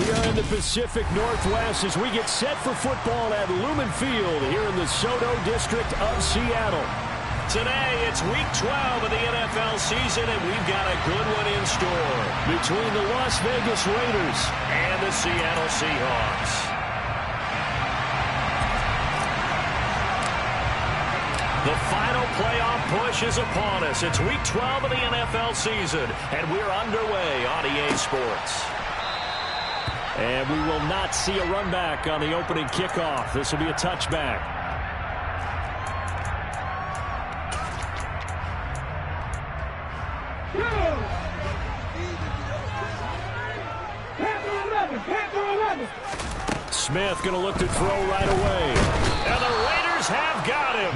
We are in the Pacific Northwest as we get set for football at Lumen Field here in the Soto District of Seattle. Today, it's Week 12 of the NFL season, and we've got a good one in store between the Las Vegas Raiders and the Seattle Seahawks. The final playoff push is upon us. It's Week 12 of the NFL season, and we're underway on EA Sports. And we will not see a run back on the opening kickoff. This will be a touchback. Smith going to look to throw right away. And the Raiders have got him.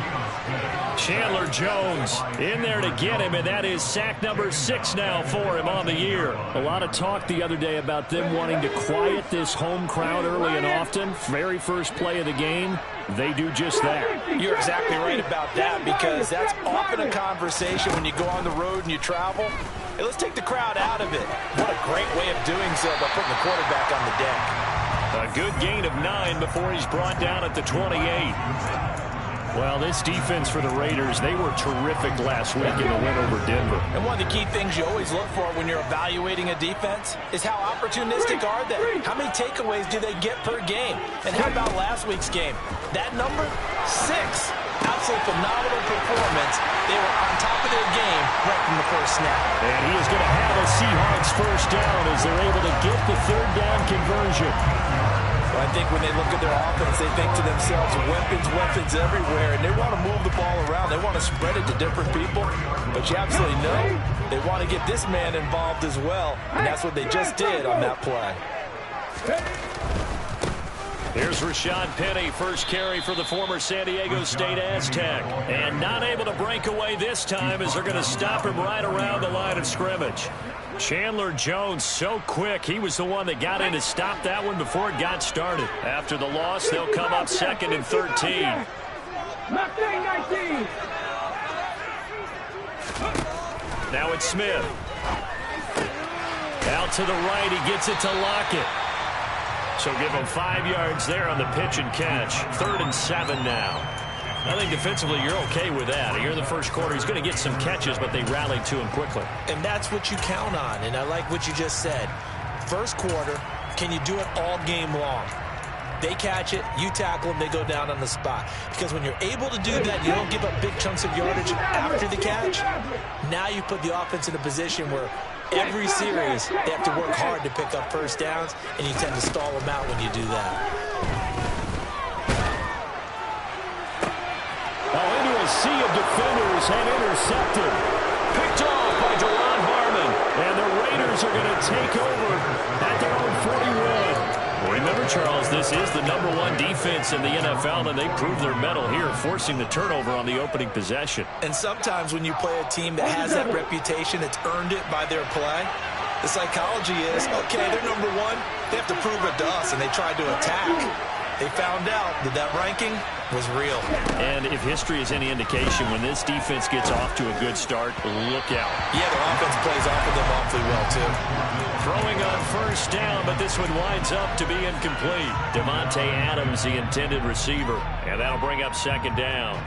Chandler Jones in there to get him, and that is sack number 6 now for him on the year. A lot of talk the other day about them wanting to quiet this home crowd early and often. Very first play of the game, they do just that. You're exactly right about that, because that's often a conversation when you go on the road and you travel. Hey, let's take the crowd out of it. What a great way of doing so by putting the quarterback on the deck. A good gain of 9 before he's brought down at the 28. Well, this defense for the Raiders, they were terrific last week in the win over Denver. And one of the key things you always look for when you're evaluating a defense is how opportunistic are they? How many takeaways do they get per game? And how about last week's game? That number, 6. Absolutely phenomenal performance. They were on top of their game right from the first snap. And he is going to have a Seahawks first down as they're able to get the third down conversion. Well, I think when they look at their offense, they think to themselves, weapons everywhere, and they want to move the ball around. They want to spread it to different people. But you absolutely know they want to get this man involved as well, and that's what they just did on that play. Here's Rashad Penny, first carry for the former San Diego State Aztec. And not able to break away this time as they're going to stop him right around the line of scrimmage. Chandler Jones so quick. He was the one that got in to stop that one before it got started. After the loss, they'll come up 2nd and 13. Now it's Smith. Out to the right. He gets it to Lockett. So give him 5 yards there on the pitch and catch. 3rd and 7 now. I think defensively you're okay with that. Here in the first quarter, he's going to get some catches, but they rallied to him quickly. And that's what you count on, and I like what you just said. First quarter, can you do it all game long? They catch it, you tackle them, they go down on the spot. Because when you're able to do that, you don't give up big chunks of yardage after the catch. Now you put the offense in a position where every series they have to work hard to pick up first downs, and you tend to stall them out when you do that. Into a sea of defenders and intercepted. Picked off by Deron Harmon. And the Raiders are going to take over at their own 41. Well, remember, Charles, this is the #1 defense in the NFL, and they proved their mettle here, forcing the turnover on the opening possession. And sometimes when you play a team that has that reputation, it's earned it by their play. The psychology is, okay, they're #1. They have to prove it to us, and they tried to attack. They found out that that ranking was real. And if history is any indication, when this defense gets off to a good start, look out. Yeah, their offense plays off of them awfully well, too. Throwing on first down, but this one winds up to be incomplete. Devontae Adams, the intended receiver. And that'll bring up 2nd down.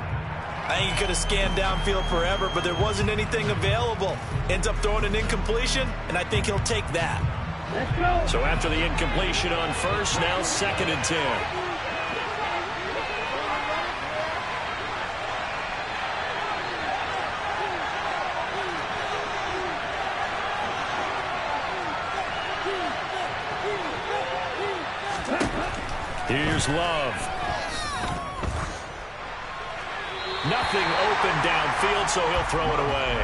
I think he could have scanned downfield forever, but there wasn't anything available. Ends up throwing an incompletion, and I think he'll take that. So after the incompletion on first, now 2nd and 10. Here's Love. Nothing open downfield, so he'll throw it away.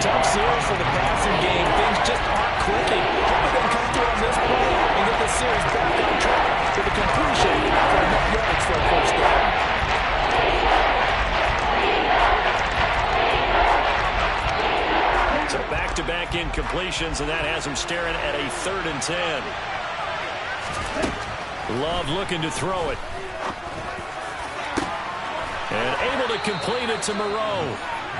Tough series for the passing game. Things just aren't clicking. Hopefully they can come through on this play and get the series back on track to the completion for enough yards for a first down. So back-to-back incompletions, and that has him staring at a 3rd and 10. Love looking to throw it. And able to complete it to Moreau.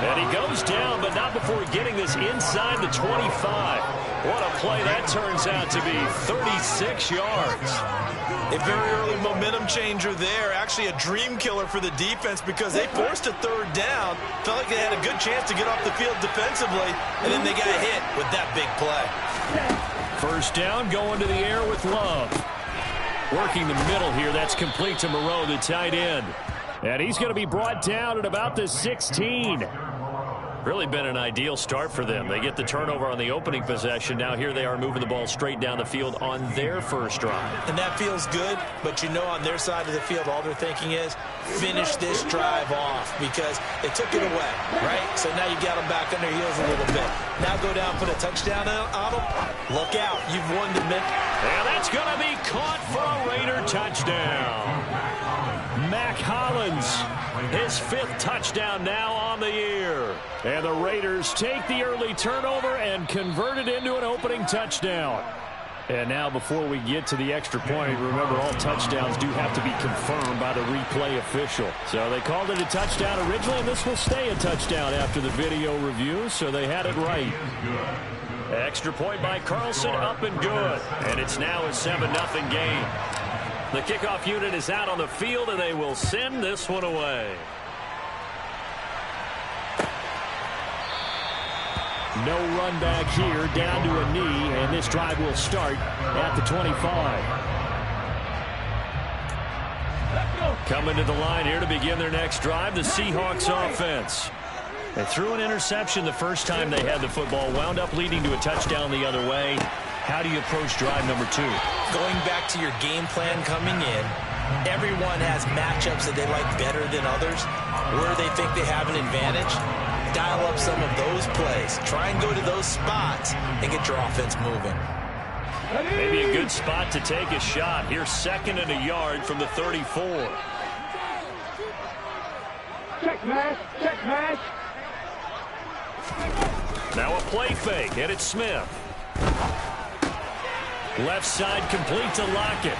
And he goes down, but not before getting this inside the 25. What a play that turns out to be. 36 yards. A very early momentum changer there. Actually a dream killer for the defense because they forced a 3rd down. Felt like they had a good chance to get off the field defensively, and then they got hit with that big play. First down, going to the air with Love. Working the middle here. That's complete to Moreau, the tight end. And he's going to be brought down at about the 16. Really been an ideal start for them. They get the turnover on the opening possession. Now here they are moving the ball straight down the field on their first drive. And that feels good, but you know on their side of the field all they're thinking is finish this drive off because they took it away, right? So now you got them back on their heels a little bit. Now go down, put a touchdown on them. Look out. You've won the minute. And that's going to be caught for a Raider touchdown. Mac Hollins, his 5th touchdown now on the year. And the Raiders take the early turnover and convert it into an opening touchdown. And now before we get to the extra point, remember all touchdowns do have to be confirmed by the replay official. So they called it a touchdown originally, and this will stay a touchdown after the video review, so they had it right. Extra point by Carlson, up and good. And it's now a 7-0 game. The kickoff unit is out on the field, and they will send this one away. No run back here, down to a knee, and this drive will start at the 25. Coming to the line here to begin their next drive, the Seahawks offense. They threw an interception the first time they had the football, wound up leading to a touchdown the other way. How do you approach drive number 2? Going back to your game plan coming in, everyone has matchups that they like better than others. Where they think they have an advantage, dial up some of those plays. Try and go to those spots and get your offense moving. Maybe a good spot to take a shot. Here's 2nd and a yard from the 34. Check match, check match. Now a play fake, and it's Smith. Left side complete to Lockett.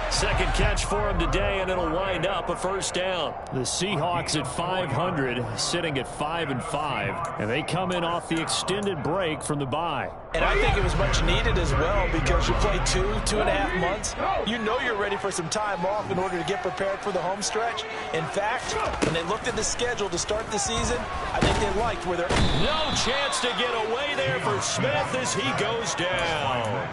2nd catch for him today, and it'll wind up a first down. The Seahawks at 500, sitting at 5-5, and they come in off the extended break from the bye. And I think it was much needed as well because you play 2.5 months. You know you're ready for some time off in order to get prepared for the home stretch. In fact, when they looked at the schedule to start the season, I think they liked where they're... No chance to get away there for Smith as he goes down.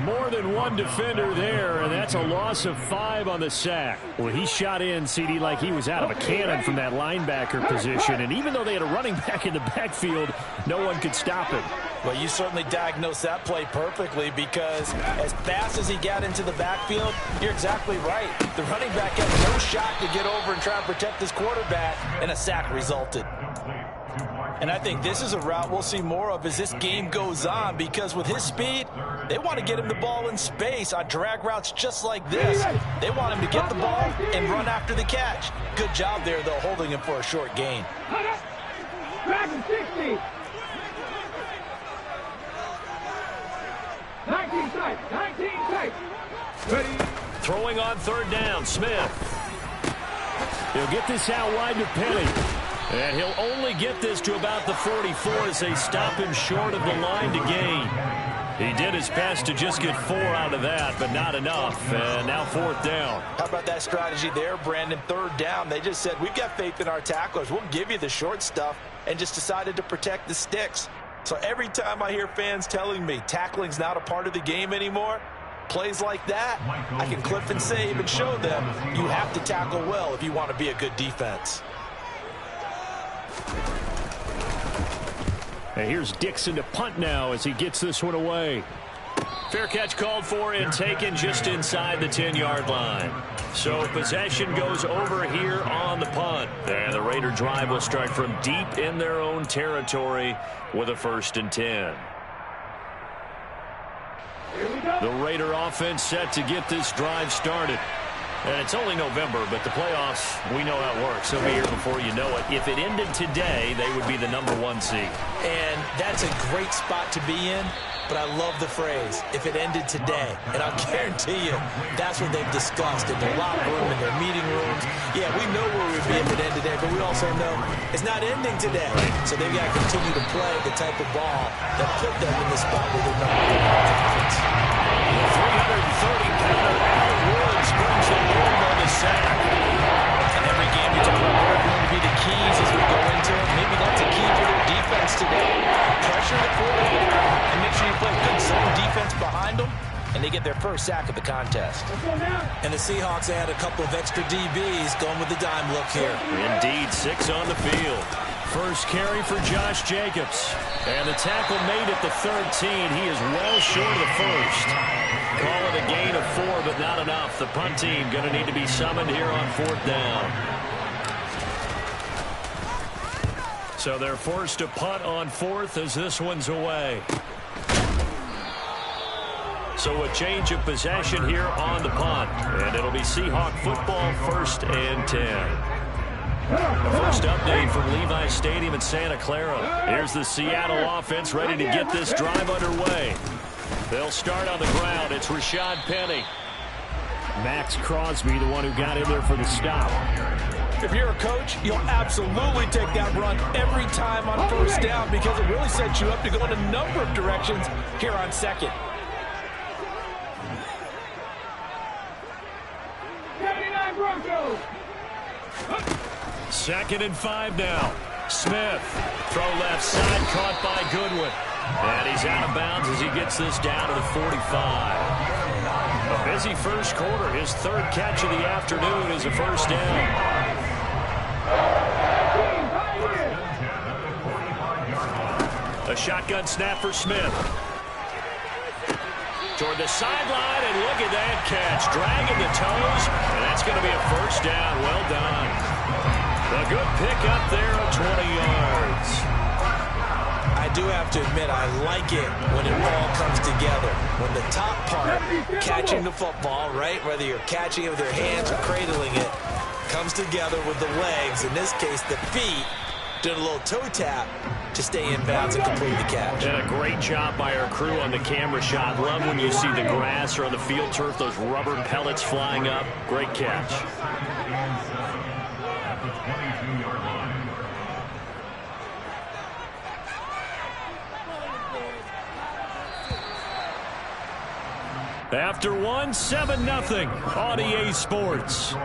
More than one defender there, and that's a loss of 5 on the sack. Well, he shot in, CD, like he was out of a cannon from that linebacker position, and even though they had a running back in the backfield, no one could stop him. Well, you certainly diagnosed that play perfectly because as fast as he got into the backfield, you're exactly right. The running back had no shot to get over and try and protect his quarterback, and a sack resulted. And I think this is a route we'll see more of as this game goes on because with his speed, they want to get him the ball in space on drag routes just like this. They want him to get the ball and run after the catch. Good job there, though, holding him for a short gain. Back 60. 19 tight, 19 tight. Ready. Throwing on 3rd down, Smith. He'll get this out wide to Penny. And he'll only get this to about the 44 as they stop him short of the line to gain. He did his best to just get 4 out of that, but not enough. And now 4th down. How about that strategy there, Brandon? 3rd down. They just said, we've got faith in our tacklers. We'll give you the short stuff, and just decided to protect the sticks. So every time I hear fans telling me tackling's not a part of the game anymore, plays like that, I can clip and save and show them you have to tackle well if you want to be a good defense. And here's Dixon to punt now as he gets this one away. Fair catch called for and taken just inside the 10-yard line. So possession goes over here on the punt. And the Raider drive will start from deep in their own territory with a 1st and 10. The Raider offense set to get this drive started. And it's only November, but the playoffs, we know how it works. They'll be here before you know it. If it ended today, they would be the #1 seed. And that's a great spot to be in, but I love the phrase, if it ended today. And I'll guarantee you, that's what they've discussed in their locker room, in their meeting rooms. Yeah, we know where we'd be if it ended today, but we also know it's not ending today. So they've got to continue to play the type of ball that put them in the spot where they're #1. 330-pounder Albert Woods brings the home on the sack. And every game you talk about what are going to be the keys as we go into it. Maybe that's a key for their defense today. Pressure the quarterback and make sure you play good zone defense behind them, and they get their first sack of the contest. And the Seahawks add a couple of extra DBs going with the dime look here. Indeed, 6 on the field. First carry for Josh Jacobs. And the tackle made at the 13. He is well short of the first. Call it a gain of 4, but not enough. The punt team going to need to be summoned here on 4th down. So they're forced to punt on 4th as this one's away. So a change of possession here on the punt. And it'll be Seahawk football 1st and 10. The first update from Levi Stadium in Santa Clara. Here's the Seattle offense ready to get this drive underway. They'll start on the ground. It's Rashad Penny. Max Crosby, the one who got in there for the stop. If you're a coach, you'll absolutely take that run every time on 1st down because it really sets you up to go in a number of directions here on 2nd. 79 Broncos. 2nd and 5 now. Smith. Throw left side, caught by Goodwin. And he's out of bounds as he gets this down to the 45. A busy first quarter. His 3rd catch of the afternoon is a 1st down. A shotgun snap for Smith. Toward the sideline, and look at that catch. Dragging the toes, and that's going to be a 1st down. Well done. A good pick up there of 20 yards. I do have to admit, I like it when it all comes together. When the top part, catching the football, right, whether you're catching it with your hands or cradling it, comes together with the legs, in this case the feet, doing a little toe tap to stay in bounds and complete the catch. And a great job by our crew on the camera shot. Love when you see the grass or on the field turf, those rubber pellets flying up. Great catch. After one, 7-0 on EA Sports.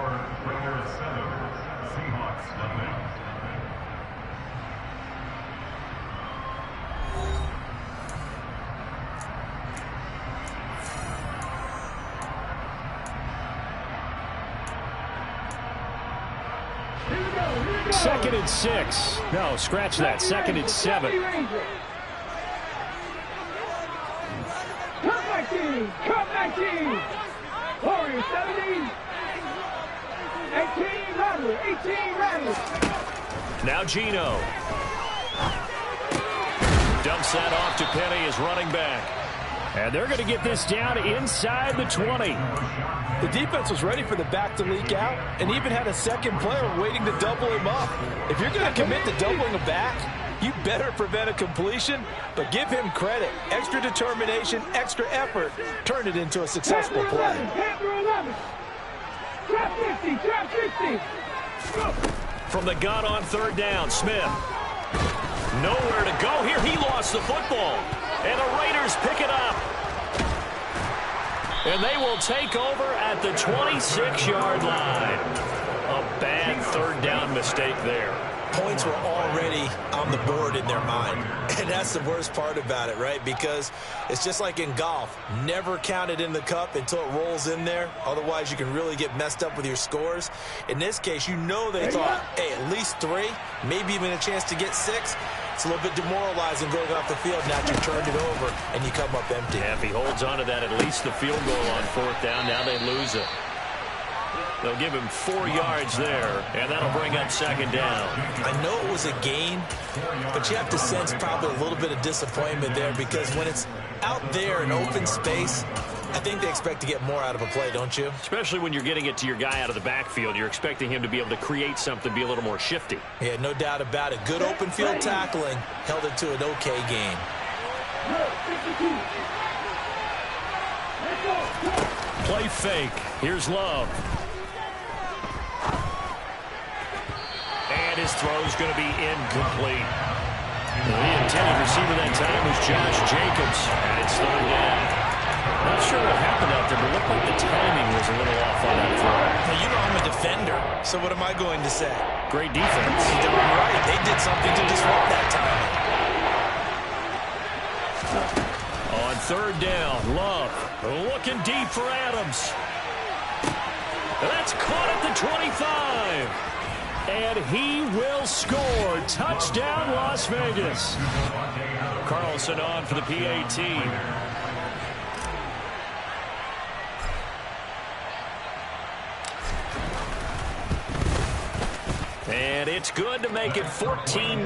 Second and 6. No, scratch that. 2nd and 7. Cut 19. Warriors 70. 18 Rattlers. 18 Rattlers. Now Gino. Dumps that off to Penny as running back. And they're going to get this down inside the 20. The defense was ready for the back to leak out and even had a second player waiting to double him up. If you're going to commit to doubling a back, you better prevent a completion, but give him credit. Extra determination, extra effort, turn it into a successful play. Trap 50, trap 50. From the gun on 3rd down, Smith. Nowhere to go here. He lost the football. And the Raiders pick it up. And they will take over at the 26-yard line. A bad 3rd down mistake there. Points were already on the board in their mind. And that's the worst part about it, right? Because it's just like in golf. Never count it in the cup until it rolls in there. Otherwise, you can really get messed up with your scores. In this case, you know they thought, hey, at least 3, maybe even a chance to get 6. It's a little bit demoralizing going off the field. Now you turned it over, and you come up empty. Yeah, if he holds on to that, at least the field goal on 4th down. Now they lose it. They'll give him 4 yards there, and that'll bring up 2nd down. I know it was a gain, but you have to sense probably a little bit of disappointment there because when it's out there in open space, I think they expect to get more out of a play, don't you? Especially when you're getting it to your guy out of the backfield. You're expecting him to be able to create something, be a little more shifty. Yeah, no doubt about it. Good open field tackling held it to an okay gain. Play fake. Here's Love. And his throw's going to be incomplete. The intended receiver that time was Josh Jacobs, and it's 3rd down. Not sure what happened out there, but it looked like the timing was a little off on that throw. Now, you know I'm a defender, so what am I going to say? Great defense. You're right. They did something to disrupt that timing. On 3rd down, Love looking deep for Adams. That's caught at the 25. And he will score. Touchdown, Las Vegas. Carlson on for the PAT. And it's good to make it 14-0.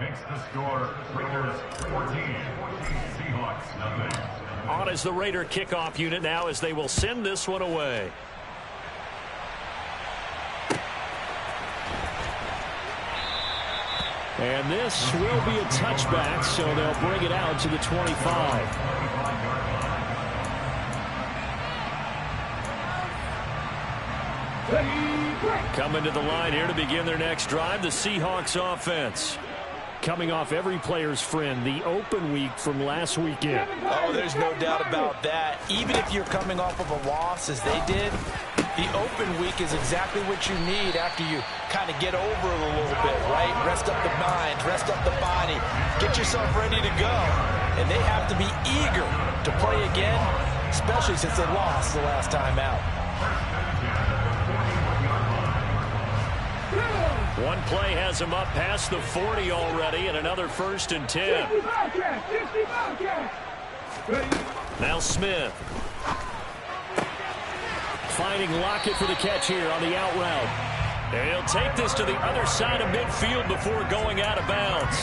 Makes the score Raiders 14, Seahawks nothing. On is the Raider kickoff unit now as they will send this one away. And this will be a touchback, so they'll bring it out to the 25. Coming to the line here to begin their next drive, the Seahawks offense. Coming off every player's friend, the open week from last weekend. Oh, there's no doubt about that. Even if you're coming off of a loss, as they did, the open week is exactly what you need after you kind of get over it a little bit, right? Rest up the mind, rest up the body, get yourself ready to go. And they have to be eager to play again, especially since they lost the last time out. One play has him up past the 40 already, and another 1st and 10. Now Smith. Finding Lockett for the catch here on the out route. And he'll take this to the other side of midfield before going out of bounds.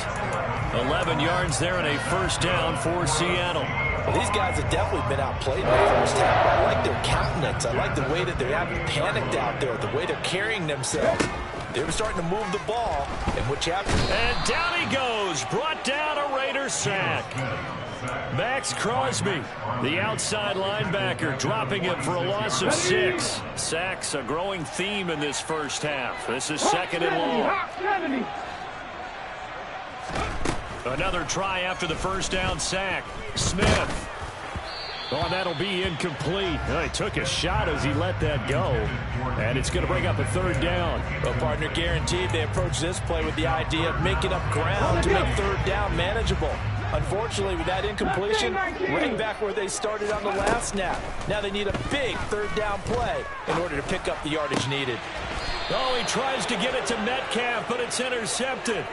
11 yards there and a 1st down for Seattle. Well, these guys have definitely been outplayed in the first half. I like their countenance. I like the way that they haven't panicked out there, the way they're carrying themselves. They were starting to move the ball, and what happened? And down he goes, brought down a Raider sack. Max Crosby, the outside linebacker, dropping him for a loss of 6. Sacks a growing theme in this first half. This is 2nd and long. Another try after the 1st down sack. Smith. Oh, that'll be incomplete. Oh, he took a shot as he let that go. And it's going to bring up a 3rd down. Well, partner, guaranteed they approach this play with the idea of making up ground to make 3rd down manageable. Unfortunately, with that incompletion, right back where they started on the last snap. Now they need a big 3rd down play in order to pick up the yardage needed. Oh, he tries to get it to Metcalf, but it's intercepted.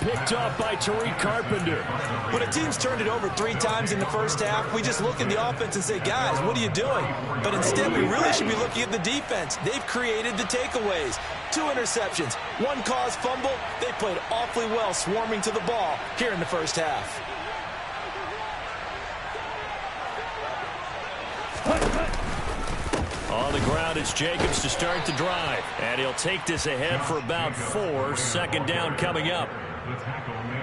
Picked off by Tariq Carpenter. When a team's turned it over 3 times in the first half, we just look at the offense and say, guys, what are you doing? But instead, we really should be looking at the defense. They've created the takeaways. 2 interceptions, 1 caused fumble. They played awfully well swarming to the ball here in the first half. On the ground, it's Jacobs to start the drive. And he'll take this ahead for about 4. 2nd down coming up.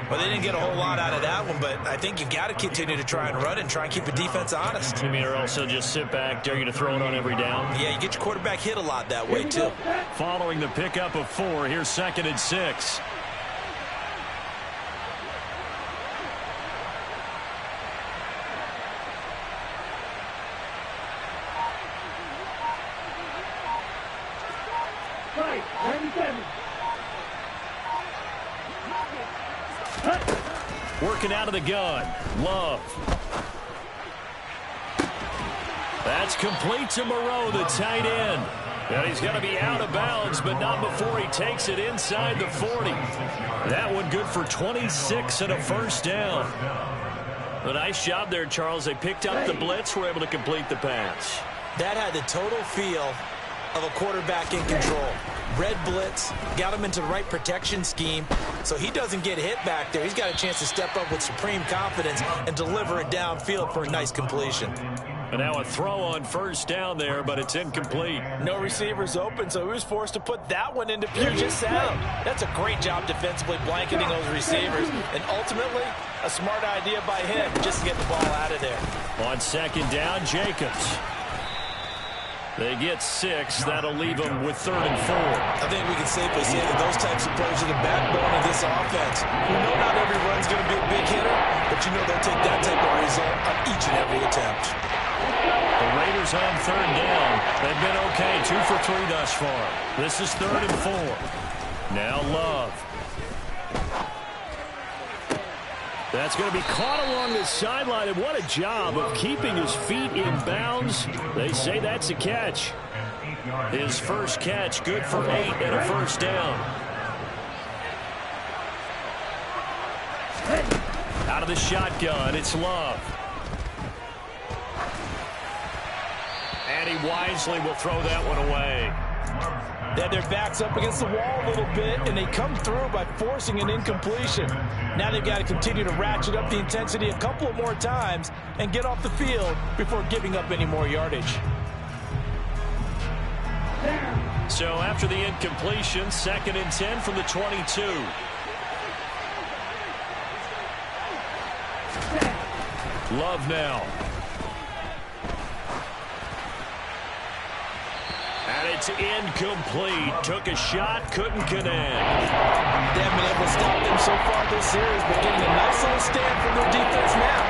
Well, they didn't get a whole lot out of that one, but I think you've got to continue to try and run and try and keep the defense honest. You mean or also just sit back, dare you to throw it on every down? Yeah, you get your quarterback hit a lot that way, too. Following the pickup of 4, here's 2nd and 6. Working out of the gun. Love. That's complete to Moreau, the tight end. And he's going to be out of bounds, but not before he takes it inside the 40. That one good for 26 and a first down. A nice job there, Charles. They picked up the blitz, were able to complete the pass. That had the total feel of a quarterback in control. Red blitz, got him into the right protection scheme, so he doesn't get hit back there. He's got a chance to step up with supreme confidence and deliver it downfield for a nice completion. And now a throw on first down there, but it's incomplete. No receivers open, so he was forced to put that one into Puget Sound. That's a great job defensively blanketing those receivers, and ultimately a smart idea by him just to get the ball out of there. On second down, Jacobs. They get 6. That'll leave them with 3rd and 4. I think we can safely say that those types of players are the backbone of this offense. We know not every run's going to be a big hitter, but you know they'll take that type of result on each and every attempt. The Raiders on 3rd down. They've been okay, 2 for 3 thus far. This is 3rd and 4. Now Love. That's going to be caught along the sideline, and what a job of keeping his feet in bounds. They say that's a catch. His first catch, good for 8 and a first down. Out of the shotgun, it's Love. And he wisely will throw that one away. They had their backs up against the wall a little bit, and they come through by forcing an incompletion. Now they've got to continue to ratchet up the intensity a couple of more times and get off the field before giving up any more yardage. So after the incompletion, 2nd and 10 from the 22. Love now. And it's incomplete. Took a shot, couldn't connect. They haven't been able to stop them so far this series, but getting a nice little stand from their defense now.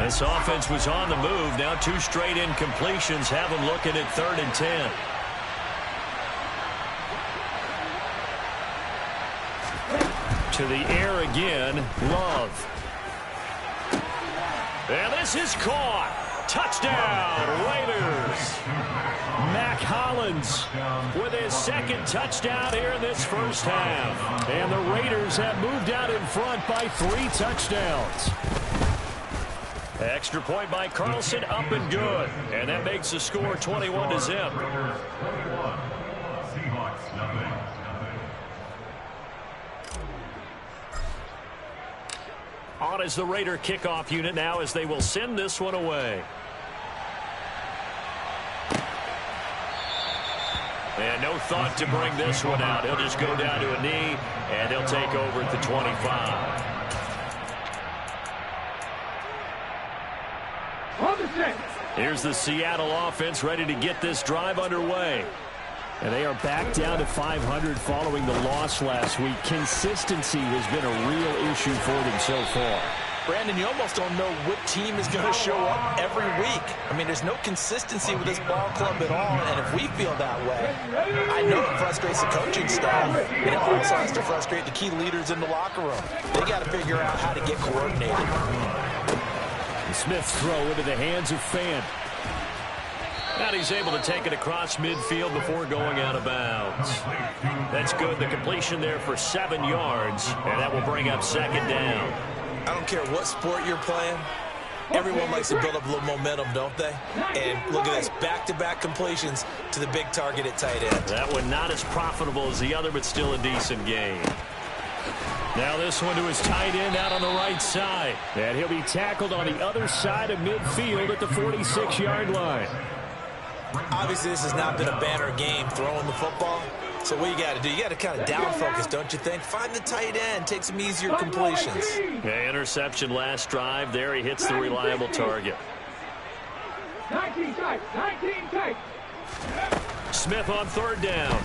This offense was on the move. Now 2 straight incompletions have them looking at 3rd and 10. To the air again, Love. And this is caught. Touchdown, Raiders. Mac Hollins with his 2nd touchdown here in this first half. And the Raiders have moved out in front by 3 touchdowns. Extra point by Carlson, up and good. And that makes the score 21-0. Seahawks, nothing. On is the Raider kickoff unit now as they will send this one away. And no thought to bring this one out. He'll just go down to a knee, and they'll take over at the 25. Here's the Seattle offense ready to get this drive underway. And they are back down to 500 following the loss last week. Consistency has been a real issue for them so far. Brandon, you almost don't know what team is going to show up every week. I mean, there's no consistency with this ball club at all, and if we feel that way, I know it frustrates the coaching staff, and it also has to frustrate the key leaders in the locker room. They got to figure out how to get coordinated. Smith's throw into the hands of Fan. And he's able to take it across midfield before going out of bounds. That's good. The completion there for 7 yards, and that will bring up 2nd down. I don't care what sport you're playing. Everyone likes to build up a little momentum, don't they? And look at this, back-to-back completions to the big target at tight end. That one not as profitable as the other, but still a decent game. Now this one to his tight end out on the right side. And he'll be tackled on the other side of midfield at the 46-yard line. Obviously, this has not been a banner game throwing the football. So what you got to do, you got to kind of down focus, don't you think? Find the tight end, take some easier completions. Yeah, interception last drive. There he hits the reliable target. 19 tight, 19 tight. Smith on 3rd down.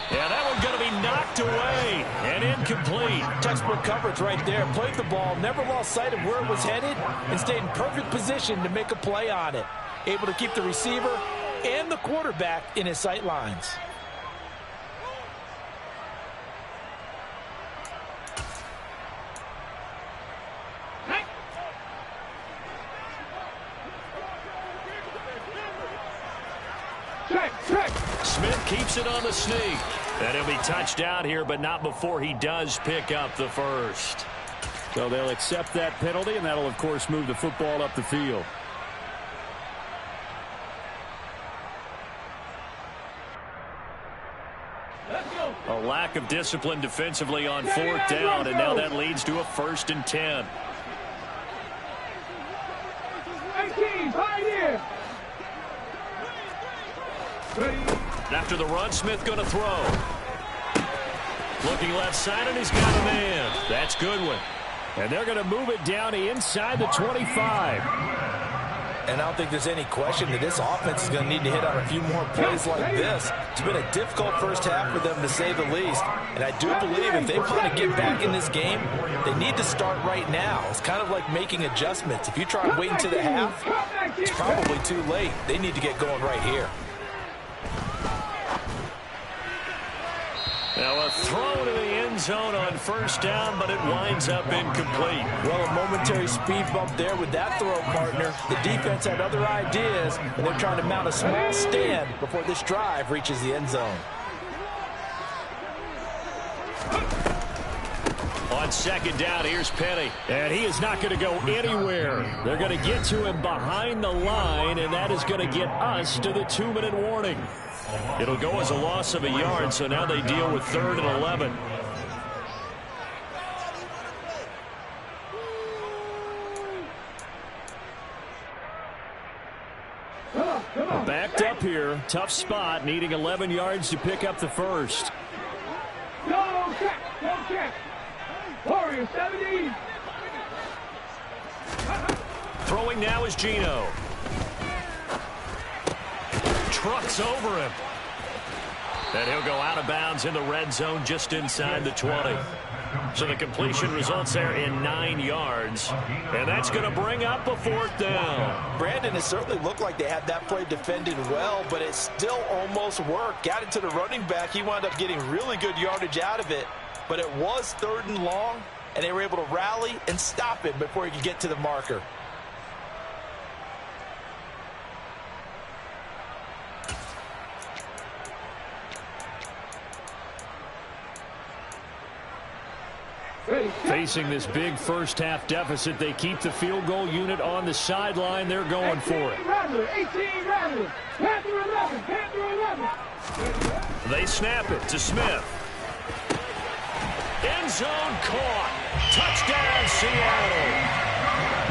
Yeah, that one's going to be knocked away and incomplete. Textbook coverage right there. Played the ball, never lost sight of where it was headed, and stayed in perfect position to make a play on it. Able to keep the receiver and the quarterback in his sight lines. Smith keeps it on the sneak. And he'll be touched out here, but not before he does pick up the first. So they'll accept that penalty, and that'll, of course, move the football up the field. A lack of discipline defensively on 4th down, and now that leads to a 1st and 10. 18, pioneer. After the run, Smith going to throw. Looking left side, and he's got a man. That's Goodwin. And they're going to move it down inside the 25. And I don't think there's any question that this offense is going to need to hit on a few more plays like this. It's been a difficult first half for them, to say the least. And I do believe if they want to get back in this game, they need to start right now. It's kind of like making adjustments. If you try and wait until the half, it's probably too late. They need to get going right here. Now a throw to the end zone on 1st down, but it winds up incomplete. Well, a momentary speed bump there with that throw, partner. The defense had other ideas, and they're trying to mount a small stand before this drive reaches the end zone. On 2nd down, here's Penny. And he is not going to go anywhere. They're going to get to him behind the line, and that is going to get us to the 2-minute warning. It'll go as a loss of a yard, so now they deal with 3rd and 11. Backed up here. Tough spot, needing 11 yards to pick up the first. No check. Warrior 70. Throwing now is Gino. Trucks over him. And he'll go out of bounds in the red zone just inside the 20. So the completion results there in 9 yards. And that's going to bring up a 4th down. Brandon, it certainly looked like they had that play defended well, but it still almost worked. Got it to the running back. He wound up getting really good yardage out of it. But it was 3rd and long, and they were able to rally and stop him before he could get to the marker. Facing this big first half deficit, they keep the field goal unit on the sideline. They're going for it. 18 Rattlers. Panther 11. They snap it to Smith. End zone caught. Touchdown, Seattle.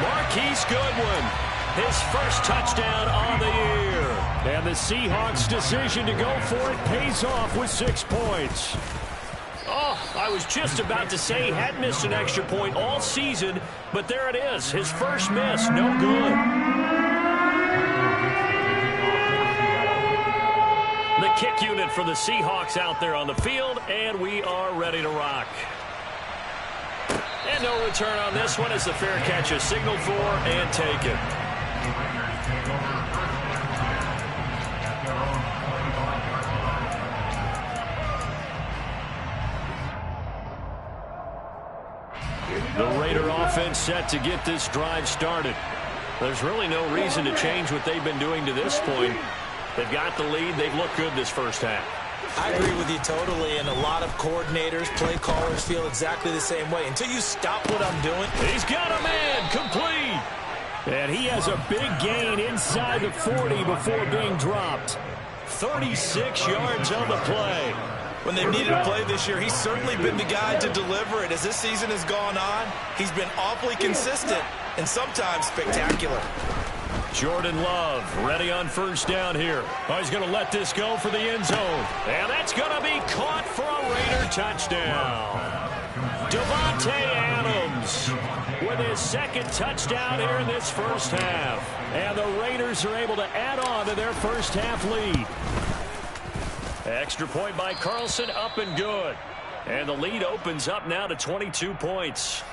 Marquise Goodwin, his first touchdown on the year. And the Seahawks' decision to go for it pays off with 6 points. Oh, I was just about to say he hadn't missed an extra point all season, but there it is. His first miss, no good. The kick unit for the Seahawks out there on the field, and we are ready to rock. And no return on this one as the fair catch is signaled for and taken. The Raider offense set to get this drive started. There's really no reason to change what they've been doing to this point. They've got the lead. They've looked good this first half. I agree with you totally, and a lot of coordinators, play callers feel exactly the same way. Until you stop what I'm doing. He's got a man, complete. And he has a big gain inside the 40 before being dropped. 36 yards on the play. When they've needed a play this year, he's certainly been the guy to deliver it. As this season has gone on, he's been awfully consistent and sometimes spectacular. Jordan Love ready on first down here. Oh, he's going to let this go for the end zone. And that's going to be caught for a Raider touchdown. Devontae Adams with his second touchdown here in this first half. And the Raiders are able to add on to their first half lead. Extra point by Carlson, up and good. And the lead opens up now to 22 points.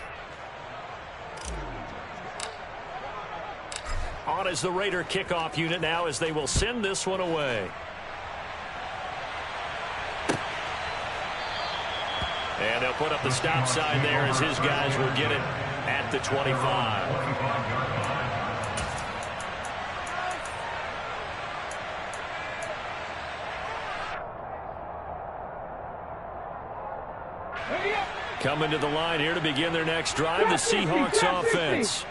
On is the Raider kickoff unit now as they will send this one away. And they'll put up the stop sign there as his guys will get it at the 25. Coming to the line here to begin their next drive, the Seahawks offense.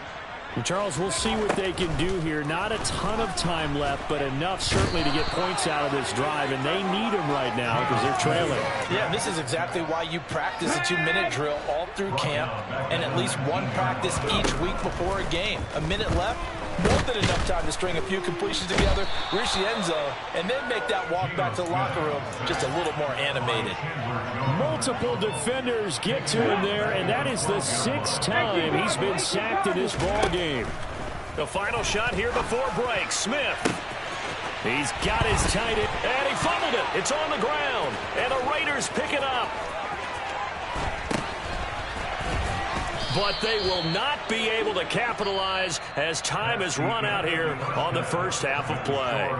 And Charles, we'll see what they can do here. Not a ton of time left, but enough certainly to get points out of this drive, and they need them right now because they're trailing. Yeah, this is exactly why you practice a 2-minute drill all through camp and at least one practice each week before a game. A minute left, more than enough time to string a few completions together, reach the end zone, and then make that walk back to the locker room just a little more animated. Multiple defenders get to him there, and that is the 6th time he's been sacked in this ball game. The final shot here before break. Smith. He's got his tight end, and he fumbled it. It's on the ground, and the Raiders pick it up. But they will not be able to capitalize as time has run out here on the first half of play.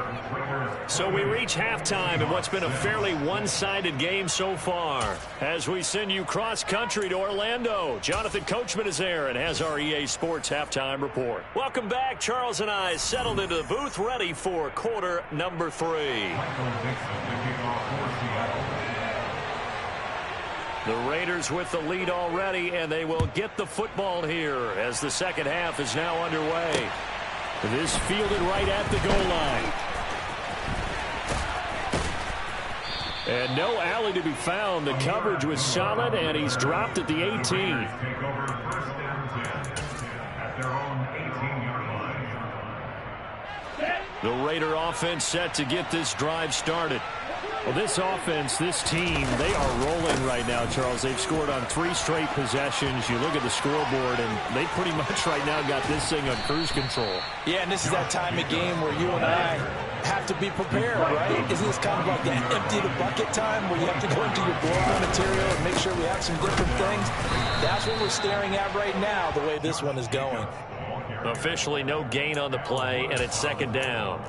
So we reach halftime in what's been a fairly one-sided game so far. As we send you cross-country to Orlando, Jonathan Coachman is there and has our EA Sports halftime report. Welcome back. Charles and I settled into the booth ready for quarter number 3. The Raiders with the lead already, and they will get the football here as the second half is now underway. This fielded right at the goal line. And no alley to be found. The coverage was solid, and he's dropped at the 18. The Raider offense set to get this drive started. Well, this offense, this team, they are rolling right now, Charles. They've scored on 3 straight possessions. You look at the scoreboard, and they pretty much right now got this thing on cruise control. Yeah, and this is that time of game where you and I have to be prepared, right? Isn't this kind of like that empty the bucket time where you have to go into your blow material and make sure we have some different things? That's what we're staring at right now, the way this one is going. Officially no gain on the play, and it's second down.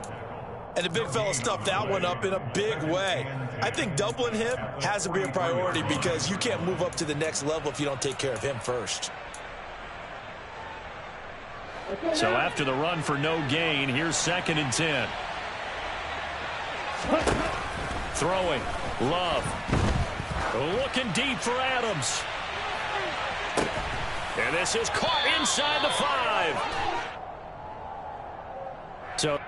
And the big fella stuffed that one up in a big way. I think doubling him has to be a priority because you can't move up to the next level if you don't take care of him first. So after the run for no gain, here's 2nd and 10. Throwing. Love. Looking deep for Adams. And this is caught inside the 5. So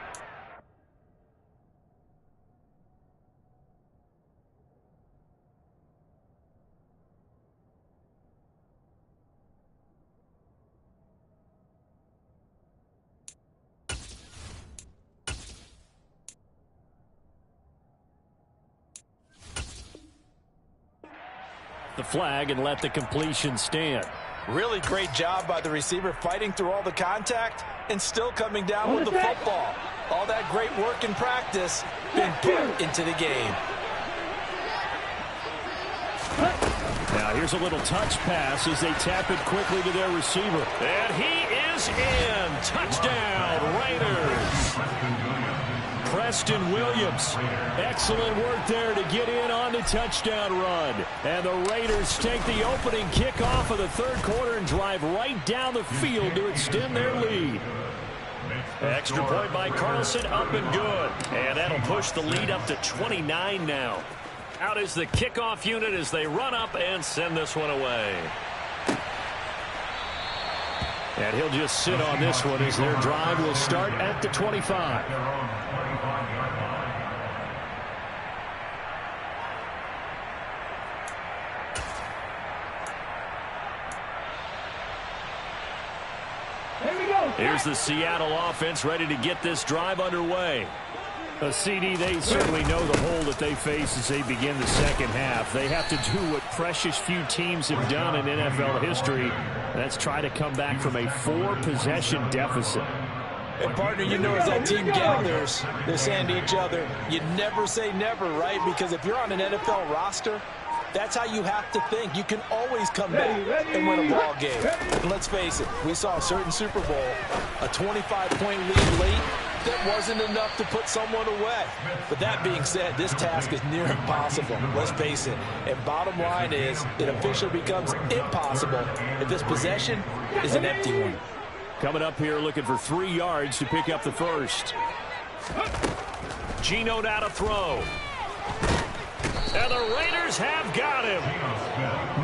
the flag and let the completion stand. Really great job by the receiver fighting through all the contact and still coming down with the football. All that great work in practice being put into the game. Now here's a little touch pass as they tap it quickly to their receiver. And he is in. Touchdown, Raiders. Preston Williams. Excellent work there to get in on the touchdown run. And the Raiders take the opening kickoff of the 3rd quarter and drive right down the field to extend their lead. Extra point by Carlson, up and good. And that'll push the lead up to 29 now. Out is the kickoff unit as they run up and send this one away. And he'll just sit on this one as their drive will start at the 25. Here's the Seattle offense ready to get this drive underway. A CD, they certainly know the hole that they face as they begin the second half. They have to do what precious few teams have done in NFL history. That's try to come back from a 4-possession deficit. And partner, you know, as that team gathers, they're saying to each other, you never say never, right? Because if you're on an NFL roster, that's how you have to think. You can always come back and win a ball game. And let's face it, we saw a certain Super Bowl, a 25-point lead late that wasn't enough to put someone away. But that being said, this task is near impossible. Let's face it. And bottom line is, it officially becomes impossible if this possession is an empty one. Coming up here looking for 3 yards to pick up the first. Geno now to throw. And the Raiders have got him.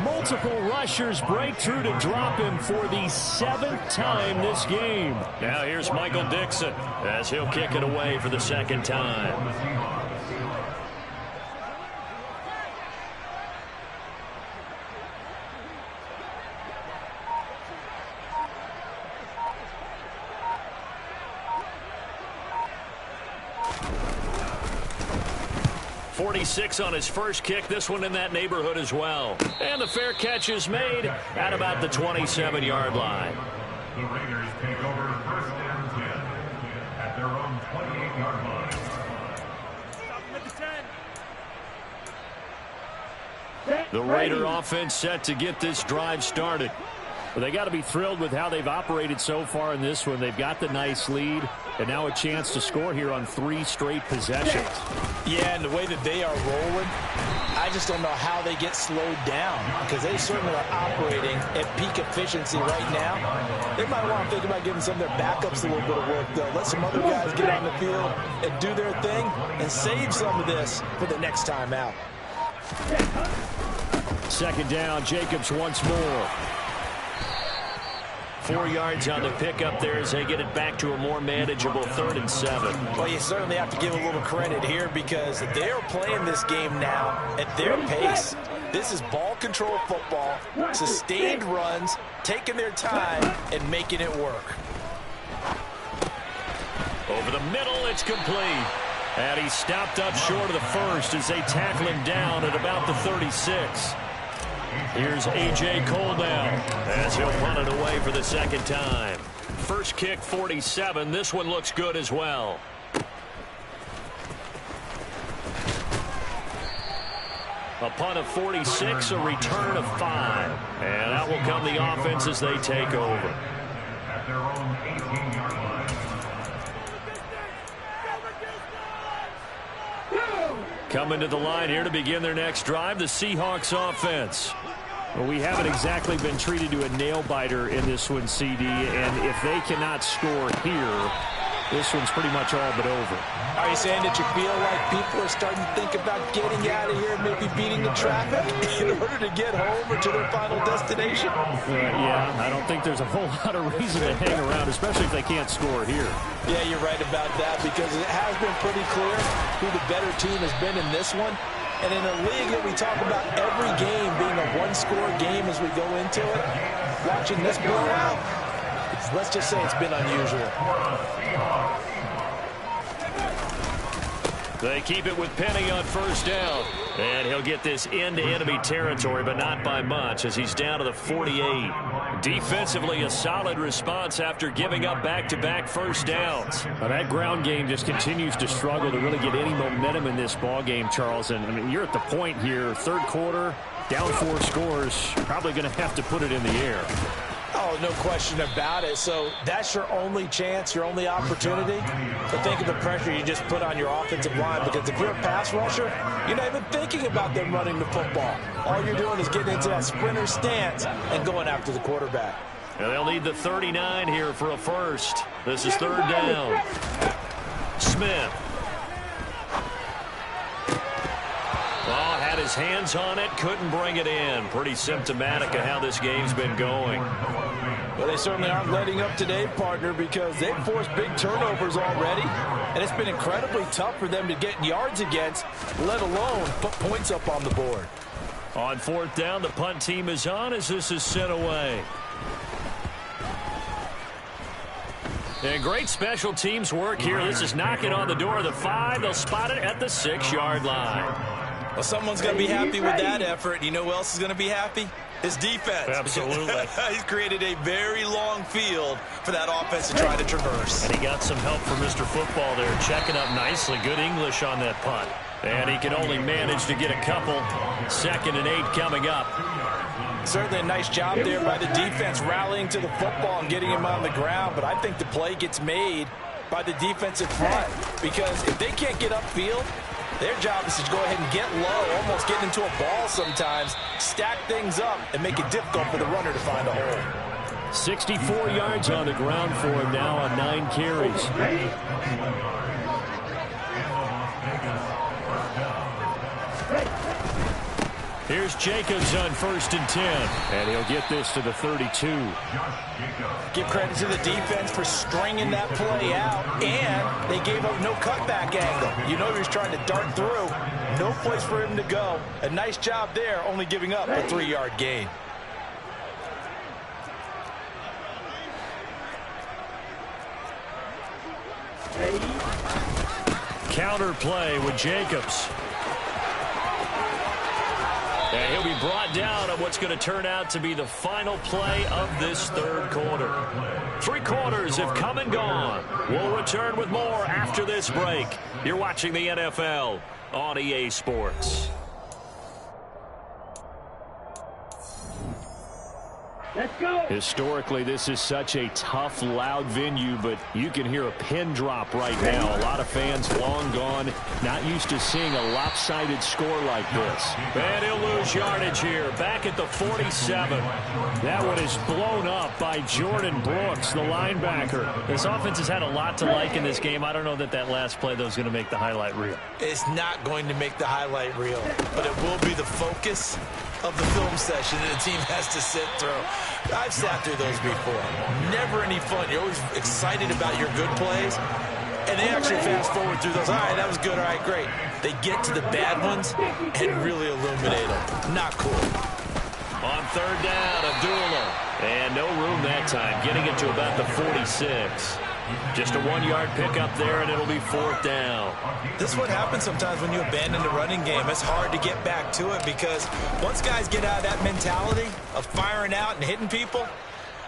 Multiple rushers break through to drop him for the 7th time this game. Now here's Michael Dixon as he'll kick it away for the 2nd time. .46 on his first kick. This one in that neighborhood as well. And the fair catch is made at about the 27-yard line. The Raiders take over 1st and 10 at their own 28-yard line. The Raider offense set to get this drive started. Well, they got to be thrilled with how they've operated so far in this one. They've got the nice lead, and now a chance to score here on 3 straight possessions. Yeah, and the way that they are rolling, I just don't know how they get slowed down, because they certainly are operating at peak efficiency right now. They might want to think about giving some of their backups a little bit of work, though. Let some other guys get on the field and do their thing and save some of this for the next time out. 2nd down, Jacobs once more. 4 yards on the pickup there as they get it back to a more manageable 3rd and 7. Well, you certainly have to give a little credit here because they're playing this game now at their pace. This is ball control football, sustained runs, taking their time, and making it work. Over the middle, it's complete. And he stopped up short of the first as they tackle him down at about the 36. Here's A.J. Cole now as he'll punt it away for the 2nd time. First kick, 47. This one looks good as well. A punt of 46, a return of 5. And out will come the offense as they take over. At their own 18-yard line. Coming to the line here to begin their next drive, the Seahawks offense. Well, we haven't exactly been treated to a nail-biter in this one, CD, and if they cannot score here, this one's pretty much all but over. Are you saying that you feel like people are starting to think about getting out of here, maybe beating the traffic in order to get home or to their final destination? Yeah, I don't think there's a whole lot of reason to hang around, especially if they can't score here. Yeah, you're right about that because it has been pretty clear who the better team has been in this one. And in a league that we talk about every game being a one-score game as we go into it, watching this blowout, let's just say it's been unusual. They keep it with Penny on 1st down. And he'll get this into enemy territory, but not by much as he's down to the 48. Defensively, a solid response after giving up back-to-back 1st downs. Well, that ground game just continues to struggle to really get any momentum in this ball game, Charles. And I mean, you're at the point here, 3rd quarter, down 4 scores, probably going to have to put it in the air. Oh, no question about it. So that's your only chance, your only opportunity. But think of the pressure you just put on your offensive line, because if you're a pass rusher, you're not even thinking about them running the football. All you're doing is getting into that sprinter stance and going after the quarterback. And they'll need the 39 here for a first. This is 3rd down. Smith. Oh, had his hands on it, couldn't bring it in. Pretty symptomatic of how this game's been going. Well, they certainly aren't letting up today, partner, because they've forced big turnovers already. And it's been incredibly tough for them to get yards against, let alone put points up on the board. On 4th down, the punt team is on as this is sent away. And great special teams work here. This is knocking on the door of the 5. They'll spot it at the 6-yard line. Well, someone's going to be happy with that effort. You know who else is going to be happy? His defense. Absolutely. He's created a very long field for that offense to try to traverse. And he got some help from Mr. Football there, checking up nicely. Good English on that punt. And he can only manage to get a couple. 2nd and 8 coming up. Certainly a nice job there by the defense rallying to the football and getting him on the ground. But I think the play gets made by the defensive front, because if they can't get upfield, their job is to go ahead and get low, almost get into a ball sometimes, stack things up, and make it difficult for the runner to find a hole. 64 yards on the ground for him now on 9 carries. Here's Jacobs on 1st and 10. And he'll get this to the 32. Give credit to the defense for stringing that play out, and they gave up no cutback angle. You know he was trying to dart through. No place for him to go. A nice job there, only giving up a 3-yard gain. Counter play with Jacobs. And he'll be brought down on what's going to turn out to be the final play of this 3rd quarter. 3 quarters have come and gone. We'll return with more after this break. You're watching the NFL on EA Sports. Let's go. Historically, this is such a tough, loud venue, but you can hear a pin drop right now. A lot of fans long gone, not used to seeing a lopsided score like this. And he'll lose yardage here, back at the 47. That one is blown up by Jordan Brooks, the linebacker. This offense has had a lot to like in this game. I don't know that last play, though, is going to make the highlight reel. It's not going to make the highlight reel, but it will be the focus of the film session that the team has to sit through. I've sat through those before. Never any fun. You're always excited about your good plays, and they actually fast forward through those. All right, that was good. All right, great. They get to the bad ones and really illuminate them. Not cool. On 3rd down, Abdullah. And no room that time, getting it to about the 46. Just a 1-yard pickup there, and it'll be 4th down. This is what happens sometimes when you abandon the running game. It's hard to get back to it because once guys get out of that mentality of firing out and hitting people,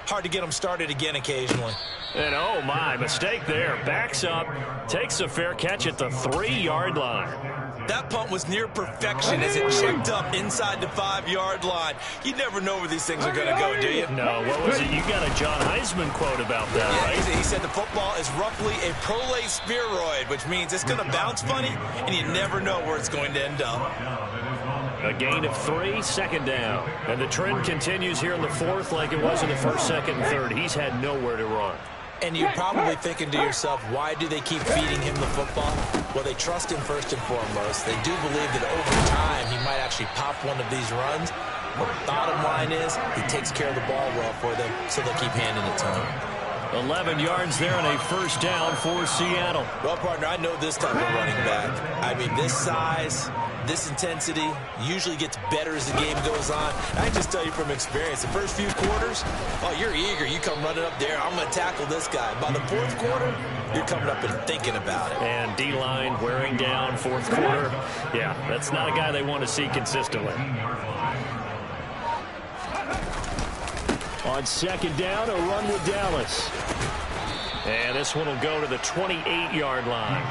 hard to get them started again occasionally. And oh my, mistake there. Backs up, takes a fair catch at the 3-yard line. That punt was near perfection as it checked up inside the 5-yard line. You never know where these things are going to go, do you? No, what was it? You got a John Heisman quote about that, yeah, right? He said the football is roughly a prolate spheroid, which means it's going to bounce funny, and you never know where it's going to end up. A gain of 3, 2nd down. And the trend continues here in the 4th like it was in the 1st, 2nd, and 3rd. He's had nowhere to run. And you're probably thinking to yourself, why do they keep feeding him the football? Well, they trust him first and foremost. They do believe that over time he might actually pop one of these runs. But bottom line is he takes care of the ball well for them, so they'll keep handing it to him. 11 yards there and a 1st down for Seattle. Well, partner, I know this type of running back. I mean, this size, this intensity usually gets better as the game goes on. I can just tell you from experience, the first few quarters, oh, you're eager. You come running up there, I'm going to tackle this guy. By the 4th quarter, you're coming up and thinking about it. And D-line wearing down 4th quarter. Yeah, that's not a guy they want to see consistently. On 2nd down, a run with Dallas. And this one will go to the 28-yard line.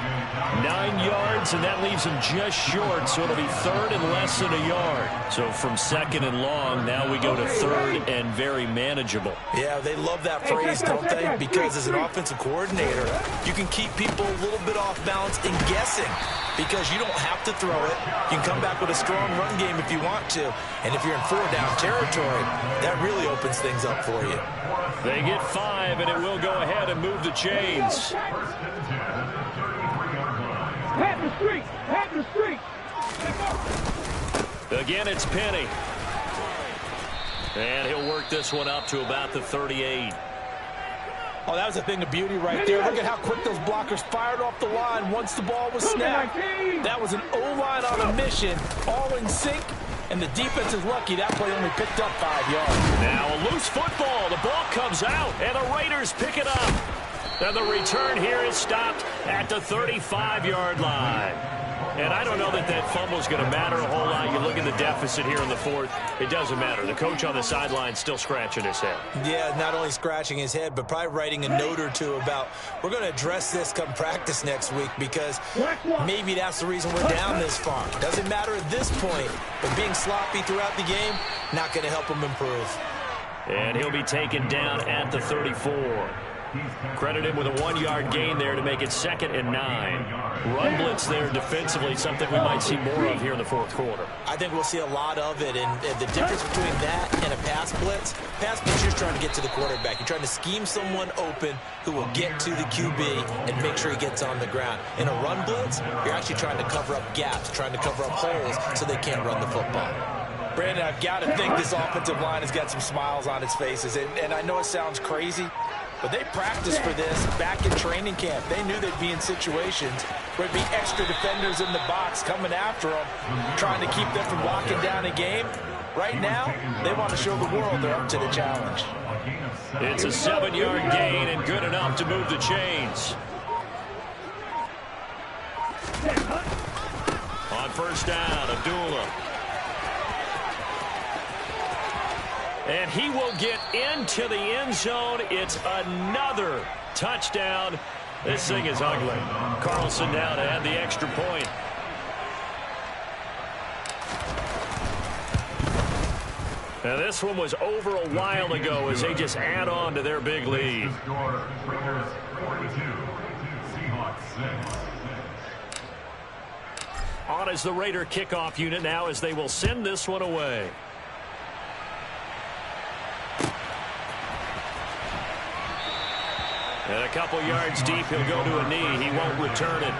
9 yards, and that leaves him just short, so it'll be 3rd and less than a yard. So from 2nd and long, now we go to 3rd and very manageable. Yeah, they love that phrase, don't they? Because as an offensive coordinator, you can keep people a little bit off balance and guessing because you don't have to throw it. You can come back with a strong run game if you want to. And if you're in 4-down territory, that really opens things up for you. They get 5, and it will go ahead and move the chains. Pat the street. Pat the street. Again, it's Penny. And he'll work this one up to about the 38. Oh, that was a thing of beauty right there. Look at how quick those blockers fired off the line once the ball was snapped. That was an O-line on a mission, all in sync. And the defense is lucky that play only picked up 5 yards. Now a loose football. The ball comes out, and the Raiders pick it up. And the return here is stopped at the 35-yard line. And I don't know that fumble is going to matter a whole lot. You look at the deficit here in the 4th. It doesn't matter. The coach on the sideline still scratching his head. Yeah, not only scratching his head, but probably writing a note or two about we're going to address this come practice next week because maybe that's the reason we're down this far. Doesn't matter at this point, but being sloppy throughout the game, not going to help him improve. And he'll be taken down at the 34. Credit him with a 1-yard gain there to make it 2nd and 9. Run blitz there defensively, something we might see more of here in the 4th quarter. I think we'll see a lot of it, and the difference between that and a pass blitz, you're trying to get to the quarterback. You're trying to scheme someone open who will get to the QB and make sure he gets on the ground. In a run blitz, you're actually trying to cover up gaps, trying to cover up holes so they can't run the football. Brandon, I've got to think this offensive line has got some smiles on its faces. And I know it sounds crazy, but they practiced for this back in training camp. They knew they'd be in situations where there'd be extra defenders in the box coming after them, trying to keep them from locking down a game. Right now, they want to show the world they're up to the challenge. It's a 7-yard gain and good enough to move the chains. On first down, Abdullah. And he will get into the end zone. It's another touchdown. This thing is ugly. Carlson now to add the extra point. Now this one was over a while ago as they just add on to their big lead. Raiders 42, Seahawks 6. On is the Raider kickoff unit now as they will send this one away. And a couple yards deep, he'll go to a knee. He won't return it.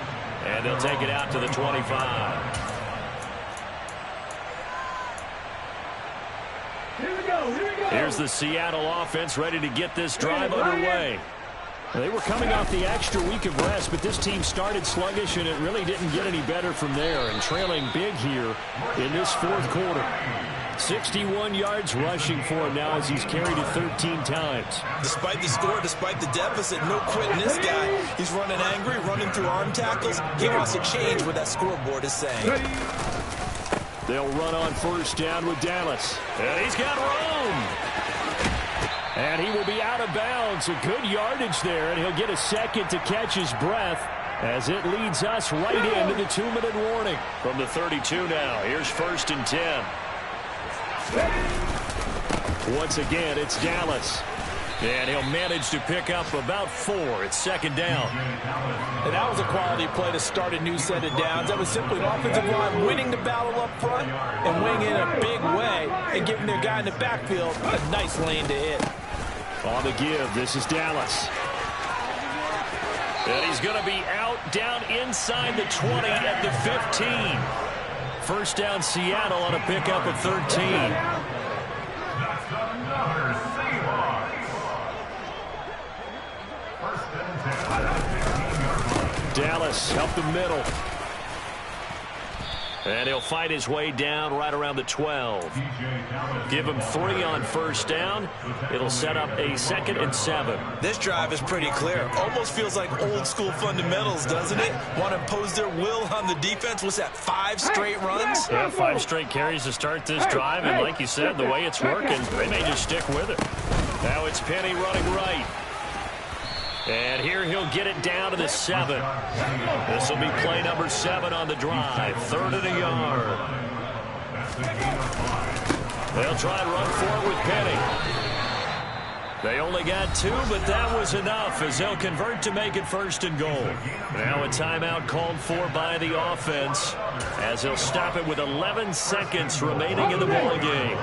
And they'll take it out to the 25. Here we go. Here's the Seattle offense ready to get this drive underway. They were coming off the extra week of rest, but this team started sluggish, and it really didn't get any better from there. And trailing big here in this fourth quarter. 61 yards rushing for him now as he's carried it 13 times. Despite the score, despite the deficit, no quitting this guy. He's running angry, running through arm tackles. He wants to change what that scoreboard is saying. They'll run on first down with Dallas. And he's got room. And he will be out of bounds. A good yardage there, and he'll get a second to catch his breath as it leads us right into the 2-minute warning. From the 32 now, here's first and 10. Once again, it's Dallas. And he'll manage to pick up about 4. It's second down. And that was a quality play to start a new set of downs. That was simply an offensive line winning the battle up front and winning in a big way and giving their guy in the backfield a nice lane to hit. On the give, this is Dallas. And he's going to be out down inside the 20 at the 15. First down Seattle on a pickup of 13. That's another Seahawks. First and 10. Dallas up the middle. And he'll fight his way down right around the 12. Give him 3 on first down. It'll set up a 2nd and 7. This drive is pretty clear. Almost feels like old school fundamentals, doesn't it? Want to impose their will on the defense. What's that, 5 straight runs? Yeah, 5 straight carries to start this drive. And like you said, the way it's working, they may just stick with it. Now it's Penny running right. And here he'll get it down to the 7. This will be play number 7 on the drive. 3rd and a yard. They'll try and run for it with Penny. They only got 2, but that was enough as they'll convert to make it 1st and goal. Now a timeout called for by the offense as they'll stop it with 11 seconds remaining in the ball game.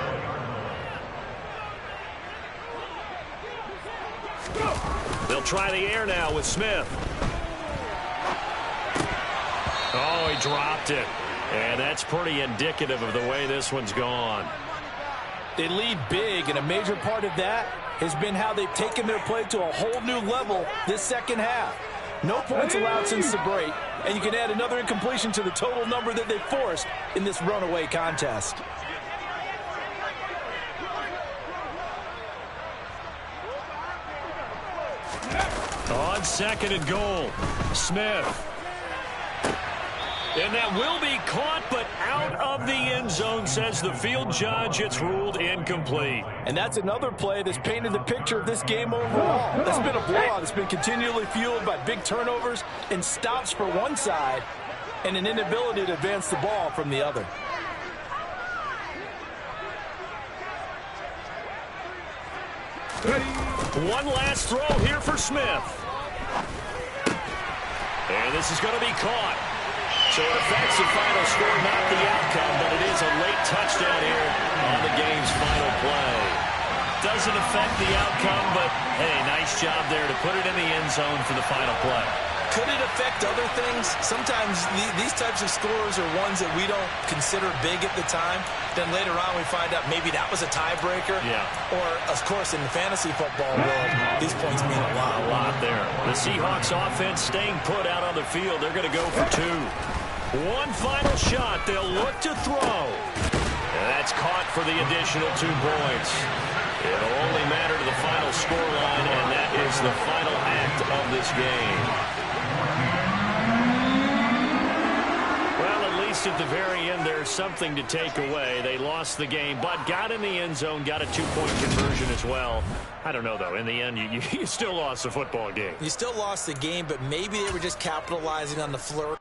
They'll try the air now with Smith. Oh, he dropped it. And that's pretty indicative of the way this one's gone. They lead big, and a major part of that has been how they've taken their play to a whole new level this second half. No points allowed since the break, and you can add another incompletion to the total number that they forced in this runaway contest. On 2nd and goal, Smith. And that will be caught, but out of the end zone, says the field judge. It's ruled incomplete. And that's another play that's painted the picture of this game overall. That's been a blowout. It's been continually fueled by big turnovers and stops for one side and an inability to advance the ball from the other. One last throw here for Smith. And this is going to be caught. So it affects the final score, not the outcome, but it is a late touchdown here on the game's final play. Doesn't affect the outcome, but hey, nice job there to put it in the end zone for the final play. Could it affect other things? Sometimes these types of scores are ones that we don't consider big at the time. Then later on we find out maybe that was a tiebreaker. Yeah. Or, of course, in the fantasy football world, these points mean a lot. A lot there. The Seahawks offense staying put out on the field. They're going to go for 2. One final shot. They'll look to throw. And that's caught for the additional 2 points. It'll only matter to the final scoreline, and that is the final act of this game. Well, at least at the very end, there's something to take away. They lost the game, but got in the end zone, got a 2-point conversion as well. I don't know, though. In the end, you still lost the football game. You still lost the game, but maybe they were just capitalizing on the flurry.